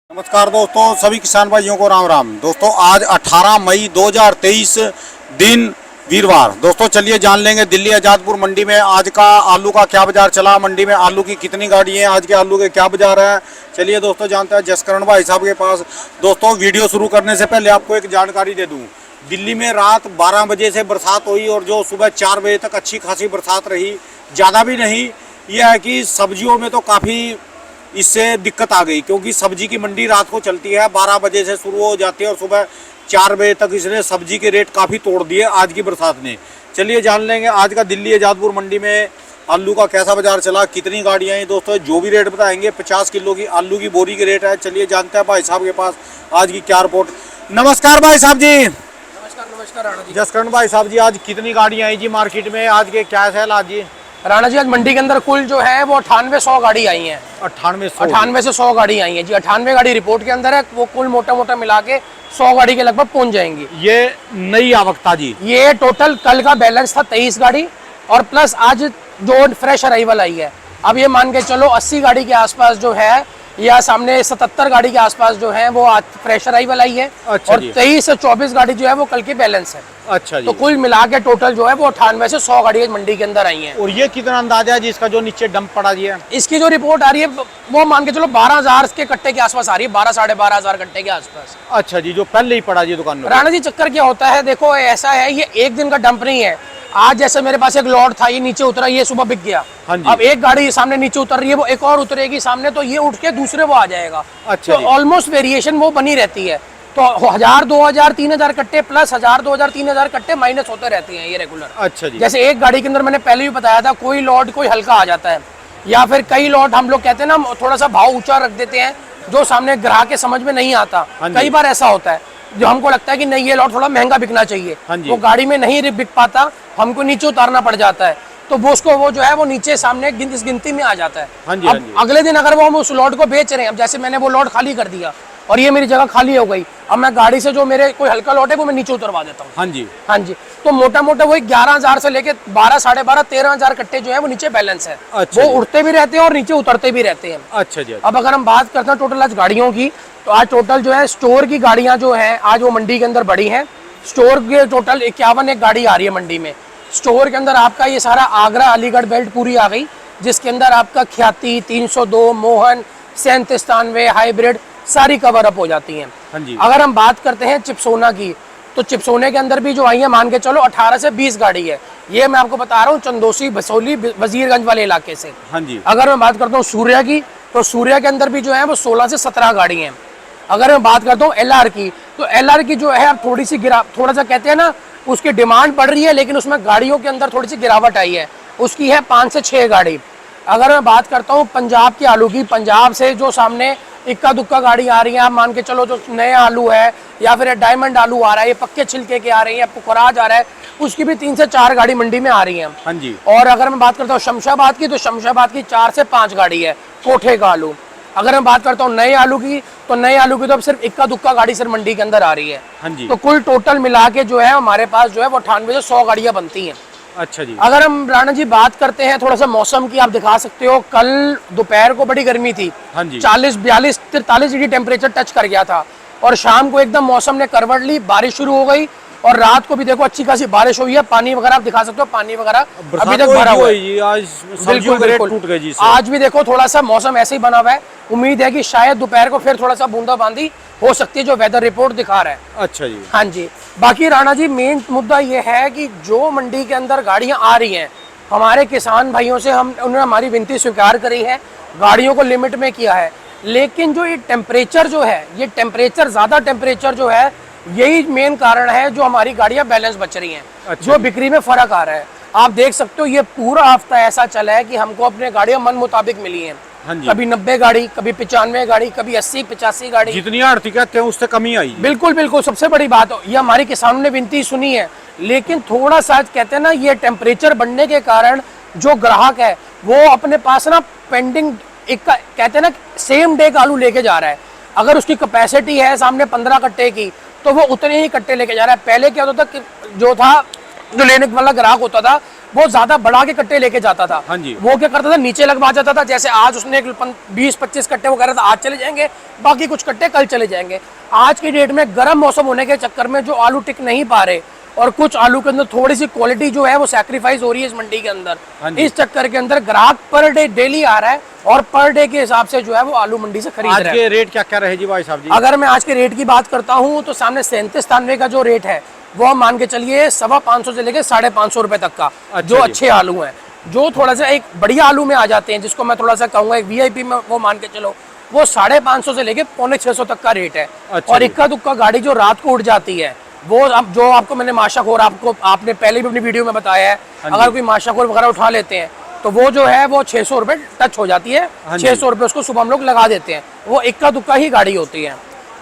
नमस्कार दोस्तों, सभी किसान भाइयों को राम राम। दोस्तों आज 18 मई 2023 दिन वीरवार। दोस्तों चलिए जान लेंगे दिल्ली आजादपुर मंडी में आज का आलू का क्या बाजार चला, मंडी में आलू की कितनी गाड़ी है, आज के आलू के क्या बाजार है। चलिए दोस्तों जानते हैं जसकरण भाई साहब के पास। दोस्तों वीडियो शुरू करने से पहले आपको एक जानकारी दे दूँ, दिल्ली में रात 12 बजे से बरसात हुई और जो सुबह 4 बजे तक अच्छी खासी बरसात रही, ज़्यादा भी नहीं। यह है कि सब्जियों में तो काफ़ी इससे दिक्कत आ गई, क्योंकि सब्जी की मंडी रात को चलती है, 12 बजे से शुरू हो जाती है और सुबह 4 बजे तक इसने सब्जी के रेट काफ़ी तोड़ दिए आज की बरसात ने। चलिए जान लेंगे आज का दिल्ली आजादपुर मंडी में आलू का कैसा बाजार चला, कितनी गाड़ियाँ हैं। दोस्तों जो भी रेट बताएंगे 50 किलो की आलू की बोरी के रेट है। चलिए जानते हैं भाई साहब के पास आज की क्या रिपोर्ट। नमस्कार भाई साहब जी। नमस्कार राणा जी। जसकरण भाई साहब जी, आज कितनी गाड़ियाँ आई जी मार्केट में, आज के क्या सेल आज जी? राणा जी आज मंडी के अंदर कुल जो है वो 98-100 गाड़ी आई हैं। 98 से 100 गाड़ी आई हैं जी। 98 गाड़ी रिपोर्ट के अंदर है, वो कुल मोटा मोटा मिला के 100 गाड़ी के लगभग पहुंच जाएंगी। ये नई आवकता जी? ये टोटल कल का बैलेंस था 23 गाड़ी और प्लस आज जो फ्रेश अराइवल आई है। अब ये मान के चलो 80 गाड़ी के आसपास जो है, या सामने 77 गाड़ी के आसपास जो है वो आज फ्रेश अराइवल आई है। अच्छा और 23 से 24 गाड़ी जो है वो कल की बैलेंस है। अच्छा जी। तो कुल मिला के टोटल जो है वो 98 से 100 गाड़ी मंडी के अंदर आई हैं। और ये कितना अंदाजा है जिसका जो नीचे डंप पड़ा जी है? इसकी जो रिपोर्ट आ रही है वो मान के चलो 12,000 के कट्टे के आसपास आ रही है, 12-12,500 कट्टे के आसपास। अच्छा जी, जो पहले ही पड़ा जी दुकान में। राणा जी चक्कर क्या होता है, देखो ऐसा है, ये एक दिन का डंप नहीं है। आज जैसे मेरे पास एक लॉट था, ये नीचे उतरा, ये सुबह बिक गया। हाँ जी। अब एक गाड़ी सामने नीचे उतर रही है, वो एक और उतरेगी सामने, तो ये उठ के दूसरे वो आ जाएगा। अच्छा तो ऑलमोस्ट वेरिएशन वो बनी रहती है। तो 1000, 2000, 3000 कट्टे प्लस 1000, 2000, 3000 कट्टे माइनस होते रहते हैं ये रेगुलर। अच्छा जी। जैसे एक गाड़ी के अंदर मैंने पहले भी बताया था, कोई लॉट कोई हल्का आ जाता है, या फिर कई लॉट हम लोग कहते हैं ना थोड़ा सा भाव ऊंचा रख देते हैं, जो सामने ग्राहक के समझ में नहीं आता। कई बार ऐसा होता है जो हमको लगता है कि नहीं ये लॉट थोड़ा महंगा बिकना चाहिए, वो गाड़ी में नहीं बिक पाता, हमको नीचे उतारना पड़ जाता है, तो वो उसको वो जो है वो नीचे सामने इस गिनती में आ जाता है। अब अगले दिन अगर वो हम उस लॉट को बेच रहे हैं, अब जैसे मैंने वो लॉट खाली कर दिया और ये मेरी जगह खाली हो गई, अब मैं गाड़ी से जो मेरे कोई हल्का लॉट है वो मैं नीचे उतरवा देता हूँ। हाँ जी। हाँ जी। तो मोटा मोटा वही 11,000 से लेके 12, 12,500, 13,000 कट्टे जो है वो नीचे बैलेंस है। अच्छा वो उड़ते भी रहते हैं और नीचे उतरते भी रहते हैं। अच्छा जी। अब अगर हम बात करते हैं टोटल आज गाड़ियों की, तो आज टोटल जो है स्टोर की गाड़ियां जो हैं आज वो मंडी के अंदर बढ़ी हैं। स्टोर के टोटल 51 एक गाड़ी आ रही है मंडी में। स्टोर के अंदर आपका ये सारा आगरा अलीगढ़ बेल्ट पूरी आ गई, जिसके अंदर आपका ख्याति, 302, मोहन, 97, हाइब्रिड सारी कवर अप हो जाती हैं। हाँ जी। अगर हम बात करते हैं चिपसोना की, तो चिपसोने के अंदर भी जो आई है मान के चलो 18 से 20 गाड़ी है। ये मैं आपको बता रहा हूँ चंदोसी, बसोली, वजीरगंज वाले इलाके से। हाँ जी। अगर मैं बात करता हूँ सूर्या की, तो सूर्या के अंदर भी जो है वो 16 से 17 गाड़ी हैं। अगर मैं बात करता हूँ एलआर की, तो एलआर की जो है थोड़ी सी थोड़ा सा कहते हैं ना, उसकी डिमांड बढ़ रही है, लेकिन उसमें गाड़ियों के अंदर थोड़ी सी गिरावट आई है, उसकी है 5 से 6 गाड़ी। अगर मैं बात करता हूँ पंजाब के आलू की, पंजाब से जो सामने इक्का दुक्का गाड़ी आ रही है, आप मान के चलो जो नया आलू है या फिर डायमंड आलू आ रहा है, ये पक्के छिलके के आ रहे हैं, आपको कोराज आ रहा है, उसकी भी 3 से 4 गाड़ी मंडी में आ रही है। हाँ जी। और अगर मैं बात करता हूँ शमशाबाद की, तो शमशाबाद की 4 से 5 गाड़ी है कोठे का आलू। अगर मैं बात करता हूँ नए आलू की, तो नए आलू की तो अब सिर्फ इक्का दुक्का गाड़ी सिर्फ मंडी के अंदर आ रही है। हाँ जी। तो कुल टोटल मिला के जो है हमारे पास जो है वो 98 से 100 गाड़ियां बनती हैं। अच्छा जी। अगर हम राणा जी बात करते हैं थोड़ा सा मौसम की, आप दिखा सकते हो, कल दोपहर को बड़ी गर्मी थी। हाँ जी। 40, 42, 43 डिग्री टेम्परेचर टच कर गया था, और शाम को एकदम मौसम ने करवट ली, बारिश शुरू हो गई, और रात को भी देखो अच्छी खासी बारिश हुई है। पानी वगैरह आप दिखा सकते हो, पानी वगैरह अभी तक भरा हुआ है। आज बिल्कुल बिल्कुल टूट गई जी। आज भी देखो थोड़ा सा मौसम ऐसे ही बना हुआ है। उम्मीद है कि शायद दोपहर को फिर थोड़ा सा बूंदाबांदी हो सकती है, जो वेदर रिपोर्ट दिखा रहा है। अच्छा जी। हाँ जी। बाकी राणा जी मेन मुद्दा ये है कि जो मंडी के अंदर गाड़ियां आ रही हैं, हमारे किसान भाइयों से उन्होंने हमारी विनती स्वीकार करी है, गाड़ियों को लिमिट में किया है, लेकिन जो ये टेम्परेचर जो है, ये टेम्परेचर ज़्यादा टेम्परेचर जो है, यही मेन कारण है जो हमारी गाड़ियां बैलेंस बच रही हैं। अच्छा जो बिक्री में फर्क आ रहा है, आप देख सकते हो ये पूरा हफ्ता ऐसा चला है कि हमको अपने गाड़ियां मन मुताबिक मिली हैं। हाँ जी। कभी 90 गाड़ी, कभी 95 गाड़ी, कभी 80-85 गाड़ी, जितनी आड़ती कहते हैं उससे कमी आई। बिल्कुल बिल्कुल। सबसे बड़ी बात ये हमारी किसानों ने विनती सुनी है, लेकिन थोड़ा सा कहते हैं ना, ये टेम्परेचर बढ़ने के कारण जो ग्राहक है वो अपने पास ना पेंडिंग एक कहते हैं ना सेम डे का आलू लेके जा रहा है। अगर उसकी कैपेसिटी है सामने 15 कट्टे की, तो वो उतने ही कट्टे लेके जा रहा है। पहले क्या होता था, जो था जो लेने वाला ग्राहक होता था वो ज्यादा बढ़ा के कट्टे लेके जाता था। हाँ जी। वो क्या करता था, नीचे लगवा जाता था। जैसे आज उसने 20-25 कट्टे वो कह रहा था आज चले जाएंगे, बाकी कुछ कट्टे कल चले जाएंगे। आज की डेट में गर्म मौसम होने के चक्कर में जो आलू टिक नहीं पा रहे, और कुछ आलू के अंदर थोड़ी सी क्वालिटी जो है वो सैक्रिफाइस हो रही है इस मंडी के अंदर। इस चक्कर के अंदर ग्राहक पर डे डेली आ रहा है, और पर डे के हिसाब से जो है वो आलू मंडी से खरीद रहा है। आज के रेट क्या क्या रहे जी भाई साहब जी? अगर मैं आज के रेट की बात करता हूँ तो सामने 37-93 का जो रेट है वो हम मान के चलिए 550 से लेके 550 रुपए तक का। जो जी। अच्छे आलू हैं, जो थोड़ा सा एक बढ़िया आलू में आ जाते हैं, जिसको मैं थोड़ा सा कहूंगा एक वीआईपी में, वो मान के चलो वो 550 से लेके 550 तक का रेट है। और इक्का दुक्का गाड़ी जो रात को उठ जाती है, वो अब जो आपको मैंने माशाखोर आपने पहले भी अपनी वीडियो में बताया है, अगर कोई माशाखोर वगैरह उठा लेते हैं तो वो जो है वो 600 रुपए टच हो जाती है। 600 रुपए उसको सुबह हम लोग लगा देते हैं। वो इक्का दुक्का ही गाड़ी होती है।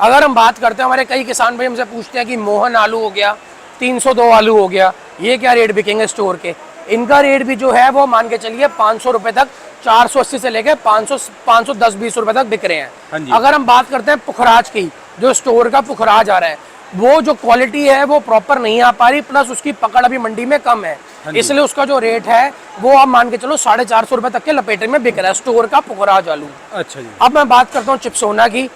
अगर हम बात करते हैं, हमारे कई किसान भाई हमसे पूछते हैं कि मोहन आलू हो गया, 302 आलू हो गया, ये क्या रेट बिकेंगे स्टोर के? इनका रेट भी जो है वो मान के चलिए 500 रुपए तक, 480 से लेके 510-20 रुपए तक बिक रहे हैं। अगर हम बात करते हैं पुखराज की, जो स्टोर का पुखराज आ रहा है, वो जो क्वालिटी है वो प्रॉपर नहीं आ पा रही, प्लस उसकी पकड़ अभी मंडी में कम है, इसलिए उसका जो रेट है वो आप मान के चलो 450 रुपए तक के लपेटे में बिक रहा है स्टोर का पुखराज आलू। अच्छा जी। अब मैं बात करता हूँ चिप्सोना की।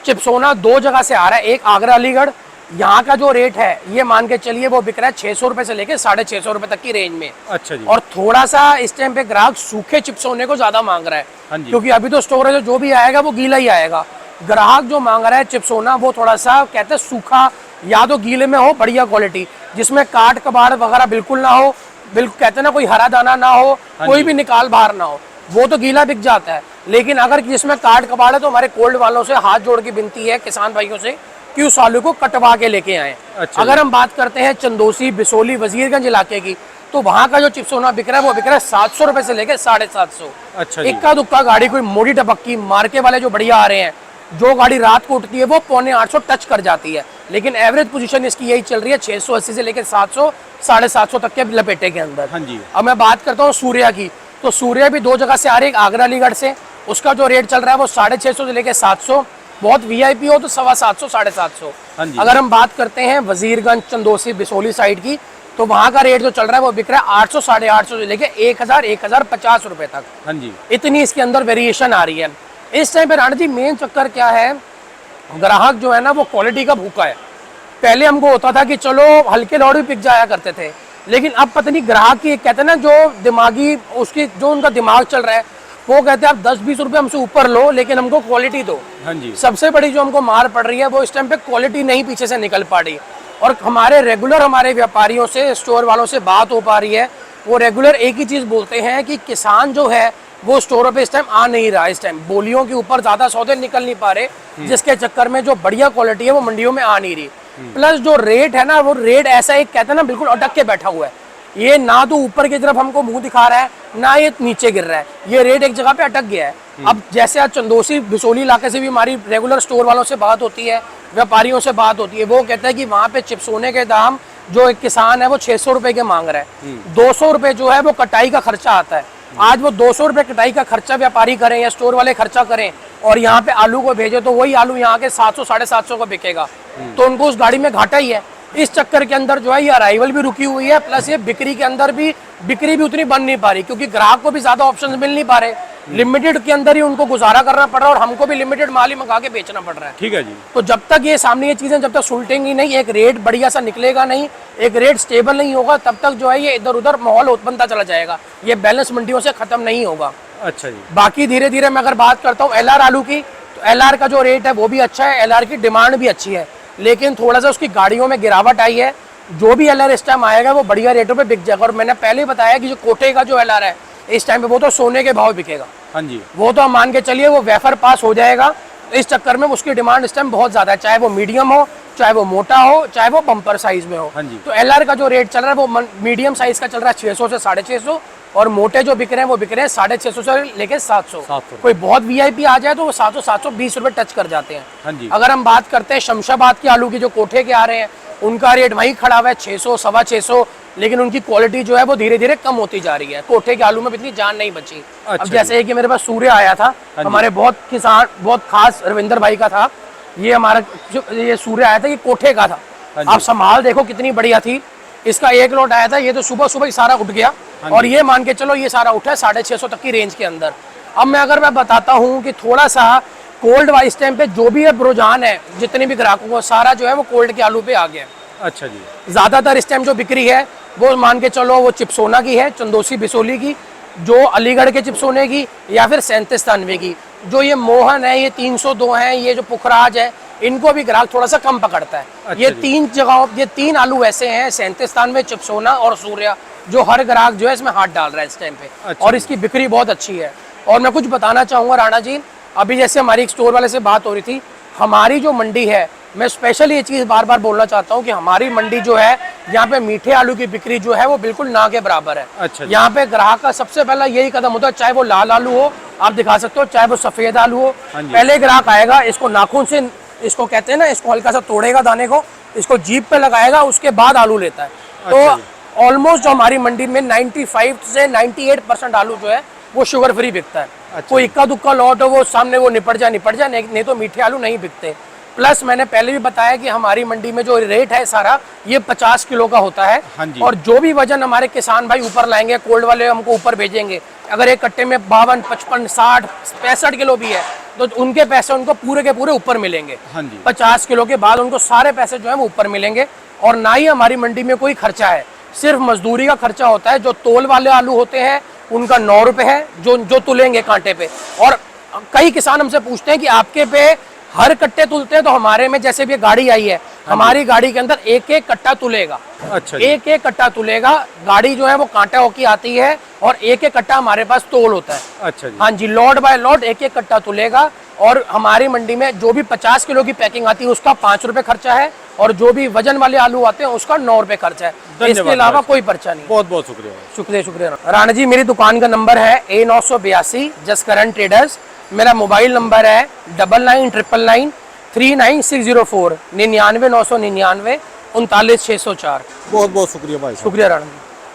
चिप्सोना 2 जगह से आ रहा है, एक आगरा अलीगढ़। यहाँ का जो रेट है ये मान के चलिए वो बिक रहा है 600 रुपए से लेके 650 रुपए तक की रेंज में। अच्छा जी। और थोड़ा सा इस टाइम पे ग्राहक सूखे चिप्सोने को ज्यादा मांग रहा है, क्योंकि अभी तो स्टोर है, जो भी आएगा वो गीला ही आएगा। ग्राहक जो मांग रहा है चिप्सोना, वो थोड़ा सा कहते हैं सूखा, या तो गीले में हो, बढ़िया क्वालिटी, जिसमें काट कबाड़ वगैरह बिल्कुल ना हो, बिल्कुल कहते हैं ना कोई हरा दाना ना हो, कोई भी निकाल बाहर ना हो, वो तो गीला बिक जाता है। लेकिन अगर जिसमें काट कबाड़ है तो हमारे कोल्ड वालों से हाथ जोड़ की विनती है किसान भाइयों से कि उस आलू को कटवा के लेके आए। अच्छा। अगर हम बात करते हैं चंदोसी, बिसोली, वजीरगंज इलाके की, तो वहाँ का जो चिप्सोना बिक रहा है वो बिक रहा है 700 रुपए से लेके 750। अच्छा। इक्का दुक्का गाड़ी, कोई मोटी टपक्की मार्के वाले जो बढ़िया आ रहे हैं, जो गाड़ी रात को उठती है वो 750 टच कर जाती है, लेकिन एवरेज पोजीशन इसकी यही चल रही है 680 से लेकर 700, 750 तक के लपेटे के अंदर। हाँ जी। अब मैं बात करता हूँ सूर्या की, तो सूर्या भी 2 जगह से आ रही है, एक आगरा अलीगढ़ से। उसका जो रेट चल रहा है वो 650 से लेकर 700, बहुत वीआईपी हो तो 750, 750। अगर हम बात करते हैं वजीरगंज, चंदोसी, बिसोली साइड की, तो वहाँ का रेट जो चल रहा है वो बिक रहा है 800, 850 से लेकर 1000, 1050 रुपए तक। हाँ जी। इतनी इसके अंदर वेरिएशन आ रही है। इस टाइम पे राणा जी मेन चक्कर क्या है, ग्राहक जो है ना वो क्वालिटी का भूखा है। पहले हमको होता था कि चलो हल्के लॉट भी पिक जाया करते थे, लेकिन अब पता नहीं ग्राहक की कहते हैं ना जो दिमागी उसकी जो उनका दिमाग चल रहा है, वो कहते हैं आप 10-20 रुपए हमसे ऊपर लो लेकिन हमको क्वालिटी दो। हाँ जी। सबसे बड़ी जो हमको मार पड़ रही है वो इस टाइम पे क्वालिटी नहीं पीछे से निकल पा रही, और हमारे रेगुलर हमारे व्यापारियों से, स्टोर वालों से बात हो पा रही है, वो रेगुलर एक ही चीज बोलते हैं कि किसान जो है वो स्टोरों पे इस टाइम आ नहीं रहा। इस टाइम बोलियों के ऊपर ज्यादा सौदे निकल नहीं पा रहे, जिसके चक्कर में जो बढ़िया क्वालिटी है वो मंडियों में आ नहीं रही। प्लस जो रेट है ना, वो रेट ऐसा एक कहते हैं ना बिल्कुल अटक के बैठा हुआ है, ये ना तो ऊपर की तरफ हमको मुंह दिखा रहा है, ना ये नीचे गिर रहा है, ये रेट एक जगह पे अटक गया है। अब जैसे आज चंदोसी, बिसोली इलाके से भी हमारी रेगुलर स्टोर वालों से बात होती है, व्यापारियों से बात होती है, वो कहते हैं कि वहाँ पे चिप्सोने के दाम जो एक किसान है वो 600 रुपए के मांग रहा है। 200 रुपए जो है वो कटाई का खर्चा आता है। आज वो 200 रुपए कटाई का खर्चा व्यापारी करें या स्टोर वाले खर्चा करें और यहाँ पे आलू को भेजे, तो वही आलू यहाँ के 700, 750 को बिकेगा, तो उनको उस गाड़ी में घाटा ही है। इस चक्कर के अंदर जो है ये अराइवल भी रुकी हुई है, प्लस ये बिक्री के अंदर भी बिक्री भी उतनी बन नहीं पा रही, क्योंकि ग्राहक को भी ज्यादा ऑप्शन मिल नहीं पा रहे, लिमिटेड के अंदर ही उनको गुजारा करना पड़ रहा है, और हमको भी लिमिटेड माल ही मंगा के बेचना पड़ रहा है। ठीक है जी। तो जब तक ये सामने ये चीजें जब तक सुलटेंगी नहीं, एक रेट बढ़िया सा निकलेगा नहीं, एक रेट स्टेबल नहीं होगा, तब तक जो है ये इधर उधर माहौल बनता चला जाएगा, ये बैलेंस मंडियों से खत्म नहीं होगा। अच्छा जी। बाकी धीरे धीरे मैं अगर बात करता हूँ एलआर आलू की, तो एलआर का जो रेट है वो भी अच्छा है, एलआर की डिमांड भी अच्छी है, लेकिन थोड़ा सा उसकी गाड़ियों में गिरावट आई है। जो भी एलआर इस टाइम आएगा वो बढ़िया रेटों पे बिक जाएगा, और मैंने पहले ही बताया कि जो कोटे का जो एलआर है इस टाइम पे वो तो सोने के भाव बिकेगा। हाँ जी। वो तो हम मान के चलिए वो वेफर पास हो जाएगा। इस चक्कर में उसकी डिमांड इस टाइम बहुत ज्यादा है, चाहे वो मीडियम हो, चाहे वो मोटा हो, चाहे वो बम्पर साइज में हो। हाँ जी। तो एलआर का जो रेट चल रहा है वो मीडियम साइज का चल रहा है 600 से 650, और मोटे जो बिक रहे हैं वो बिक रहे हैं 650 से लेके 700। कोई बहुत वीआईपी आ जाए तो वो 700, 720 रुपए टच कर जाते हैं। हाँ जी। अगर हम बात करते हैं शमशाबाद के आलू की, जो कोठे के आ रहे हैं, उनका रेट वहीं खड़ा हुआ है 600, 625, लेकिन उनकी क्वालिटी जो है वो धीरे धीरे कम होती जा रही है। कोठे के आलू में इतनी जान नहीं बची। अच्छा। अब जैसे कि मेरे पास सूर्य आया था, हमारे बहुत किसान, बहुत खास रविंदर भाई का था, ये हमारा जो ये सूर्य आया था ये कोठे का था। आप संभाल देखो कितनी बढ़िया थी, इसका एक लॉट आया था, ये तो सुबह सुबह ही सारा उठ गया। और ये मान के चलो ये सारा उठा है 650 तक की रेंज के अंदर। अब मैं बताता हूँ कि थोड़ा सा कोल्ड वाइस टाइम पे जो भी अब रुझान है जितने भी ग्राहकों को, सारा जो है वो कोल्ड के आलू पे आ गया। अच्छा जी। ज्यादातर इस टाइम जो बिक्री है वो मान के चलो वो चिप्सोना की है, चंदोसी बिसोली की, जो अलीगढ़ के चिप्सोने की, या फिर 3793 की। जो ये मोहन है, ये 302 है, ये जो पुखराज है, इनको भी ग्राहक थोड़ा सा कम पकड़ता है। अच्छा ये जी। 3 जगहों, ये 3 आलू ऐसे हैं 3793, चिप्सोना और सूर्या, जो हर ग्राहक जो है इसमें हाथ डाल रहा है इस टाइम पे। अच्छा और जी। इसकी बिक्री बहुत अच्छी है। और मैं कुछ बताना चाहूँगा राणा जी, अभी जैसे हमारी एक स्टोर वाले से बात हो रही थी, हमारी जो मंडी है, मैं स्पेशली ये चीज़ बार बार बोलना चाहता हूँ कि हमारी मंडी जो है, यहाँ पे मीठे आलू की बिक्री जो है वो बिल्कुल ना के बराबर है। अच्छा जी। यहाँ पे ग्राहक का सबसे पहला यही कदम होता है, चाहे वो लाल आलू हो, आप दिखा सकते हो, चाहे वो सफ़ेद आलू हो। हाँ जी। पहले ग्राहक आएगा, इसको नाखून से, इसको कहते हैं ना, इसको हल्का सा तोड़ेगा दाने को, इसको जीभ पे लगाएगा, उसके बाद आलू लेता है। अच्छा तो ऑलमोस्ट जो हमारी मंडी में 95 से 98% आलू जो है वो शुगर फ्री बिकता है। अच्छा। कोई इक्का दुक्का लॉट हो वो सामने वो निपट जाए, नहीं तो मीठे आलू नहीं बिकते। प्लस मैंने पहले भी बताया कि हमारी मंडी में जो रेट है सारा, ये 50 किलो का होता है। हाँ जी। और जो भी वजन हमारे किसान भाई ऊपर लाएंगे, कोल्ड वाले हमको ऊपर भेजेंगे, अगर एक कट्टे में 52, 55, 60, 65 किलो भी है, तो उनके पैसे उनको पूरे के पूरे ऊपर मिलेंगे। हाँ जी। 50 किलो के बाद उनको सारे पैसे जो है वो ऊपर मिलेंगे। और ना ही हमारी मंडी में कोई खर्चा है, सिर्फ मजदूरी का खर्चा होता है। जो तोल वाले आलू होते हैं उनका 9 रुपए है, जो तुलेंगे कांटे पे। और कई किसान हमसे पूछते हैं कि आपके पे हर कट्टे तुलते हैं, तो हमारे में जैसे भी ये गाड़ी आई है, हमारी गाड़ी के अंदर एक एक कट्टा तुलेगा। अच्छा जी। एक एक कट्टा तुलेगा, गाड़ी जो है वो कांटा होके आती है, और एक एक कट्टा हमारे पास तोल होता है। अच्छा जी। हाँ जी, लॉट बाय लॉट एक एक कट्टा तुलेगा। और हमारी मंडी में जो भी 50 किलो की पैकिंग आती है उसका 5 रुपए खर्चा है, और जो भी वजन वाले आलू आते हैं उसका 9 रुपए खर्चा है। इसके अलावा भाई। कोई पर्चा नहीं। बहुत बहुत शुक्रिया। शुक्रिया शुक्रिया राणा जी। मेरी दुकान का नंबर है A982 जसकरण ट्रेडर्स। मेरा मोबाइल नंबर है 9999 39604 99 999 39 604। बहुत बहुत शुक्रिया भाई साहब। शुक्रिया राणा जी।